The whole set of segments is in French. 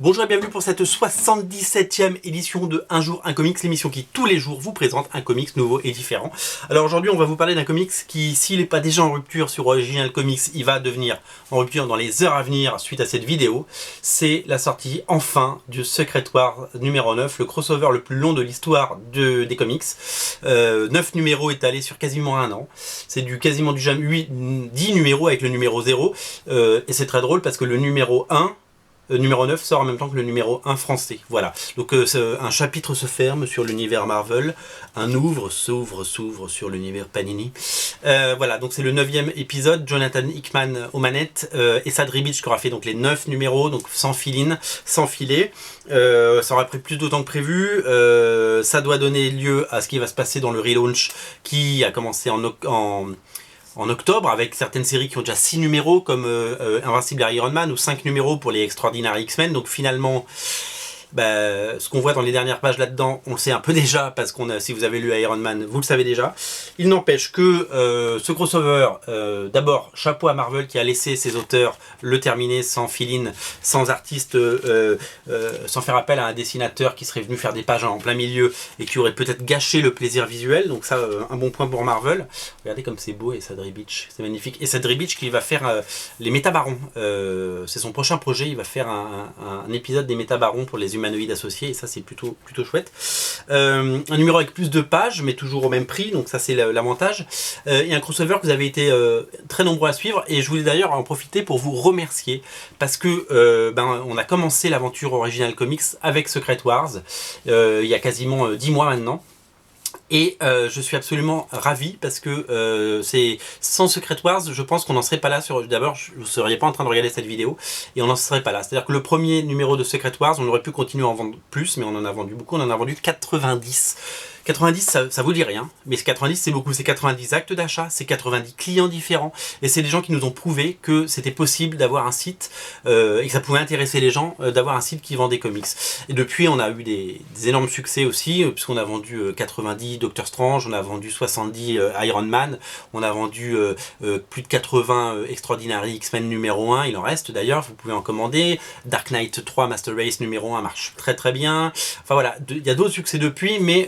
Bonjour et bienvenue pour cette 77e édition de Un jour un comics, l'émission qui tous les jours vous présente un comics nouveau et différent. Alors aujourd'hui on va vous parler d'un comics qui, s'il n'est pas déjà en rupture sur Original Comics, il va devenir en rupture dans les heures à venir suite à cette vidéo. C'est la sortie enfin du Secret Wars numéro 9, le crossover le plus long de l'histoire des comics. 9 numéros étalés sur quasiment un an. C'est quasiment du jamais 10 numéros avec le numéro 0. Et c'est très drôle parce que le numéro 1, numéro 9 sort en même temps que le numéro 1 français. Voilà. Donc un chapitre se ferme sur l'univers Marvel, un s'ouvre sur l'univers Panini. Voilà, donc c'est le 9e épisode, Jonathan Hickman aux manettes, et Sad Ribic qui aura fait donc les 9 numéros, donc sans filine, sans filet. Ça aura pris plus de temps que prévu. Ça doit donner lieu à ce qui va se passer dans le relaunch qui a commencé en octobre, avec certaines séries qui ont déjà 6 numéros, comme Invincible Iron Man, ou 5 numéros pour les Extraordinary X-Men. Donc finalement, ce qu'on voit dans les dernières pages là-dedans, on le sait un peu déjà, parce si vous avez lu Iron Man, vous le savez déjà. Il n'empêche que ce crossover, d'abord, chapeau à Marvel qui a laissé ses auteurs le terminer sans filine, sans artiste, sans faire appel à un dessinateur qui serait venu faire des pages en plein milieu et qui aurait peut-être gâché le plaisir visuel. Donc ça, un bon point pour Marvel. Regardez comme c'est beau, et Sad Ribic, c'est magnifique. Et Sad Ribic qui va faire les Métabarons. C'est son prochain projet, il va faire un épisode des Métabarons pour les humanoïdes associés, et ça c'est plutôt chouette. Un numéro avec plus de pages, mais toujours au même prix, donc ça c'est l'avantage. Et un crossover que vous avez été très nombreux à suivre, et je voulais d'ailleurs en profiter pour vous remercier, parce que on a commencé l'aventure Original Comics avec Secret Wars, il y a quasiment 10 mois maintenant. Et je suis absolument ravi parce que sans Secret Wars, je pense qu'on n'en serait pas là. D'abord, vous ne seriez pas en train de regarder cette vidéo et on n'en serait pas là. C'est-à-dire que le premier numéro de Secret Wars, on aurait pu continuer à en vendre plus, mais on en a vendu beaucoup. On en a vendu 90. 90, ça vous dit rien, mais 90 c'est beaucoup, c'est 90 actes d'achat, c'est 90 clients différents, et c'est des gens qui nous ont prouvé que c'était possible d'avoir un site, et que ça pouvait intéresser les gens d'avoir un site qui vend des comics. Et depuis on a eu des énormes succès aussi, puisqu'on a vendu 90 Doctor Strange, on a vendu 70 Iron Man, on a vendu plus de 80 Extraordinary X-Men numéro 1, il en reste d'ailleurs, vous pouvez en commander. Dark Knight 3 Master Race numéro 1 marche très très bien. Enfin voilà, il y a d'autres succès depuis, mais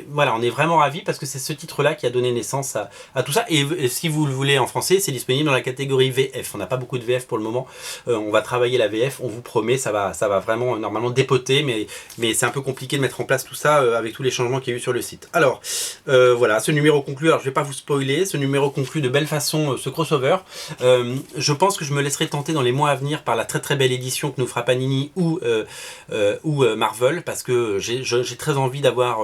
voilà, on est vraiment ravis parce que c'est ce titre-là qui a donné naissance à tout ça. Et si vous le voulez en français, c'est disponible dans la catégorie VF. On n'a pas beaucoup de VF pour le moment. On va travailler la VF, on vous promet, ça va vraiment normalement dépoter, mais c'est un peu compliqué de mettre en place tout ça avec tous les changements qu'il y a eu sur le site. Alors, voilà, ce numéro conclut, alors je ne vais pas vous spoiler, ce numéro conclut de belle façon ce crossover. Je pense que je me laisserai tenter dans les mois à venir par la très très belle édition que nous fera Panini ou Marvel, parce que j'ai très envie d'avoir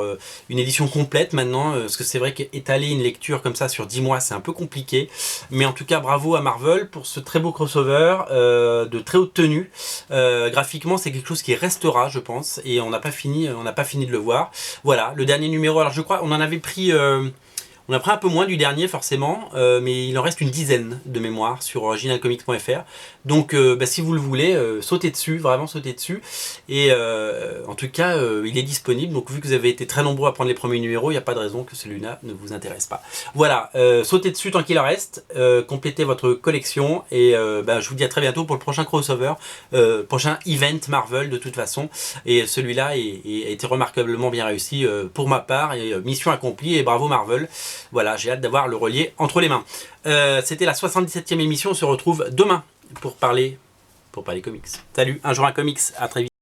une édition complète maintenant, parce que c'est vrai qu'étaler une lecture comme ça sur 10 mois c'est un peu compliqué, mais en tout cas bravo à Marvel pour ce très beau crossover de très haute tenue. Graphiquement c'est quelque chose qui restera, je pense, et on n'a pas fini de le voir. Voilà, le dernier numéro, alors je crois on en avait pris on a pris un peu moins du dernier forcément, mais il en reste une dizaine de mémoire sur originalcomics.fr. Donc si vous le voulez, sautez dessus, vraiment sautez dessus. Et en tout cas, il est disponible. Donc vu que vous avez été très nombreux à prendre les premiers numéros, il n'y a pas de raison que celui-là ne vous intéresse pas. Voilà, sautez dessus tant qu'il en reste, complétez votre collection. Et je vous dis à très bientôt pour le prochain crossover, prochain event Marvel de toute façon. Et celui-là a été remarquablement bien réussi pour ma part. Et mission accomplie, et bravo Marvel. Voilà, j'ai hâte d'avoir le relié entre les mains. C'était la 77e émission, on se retrouve demain pour parler comics. Salut, Un jour un comics, à très vite.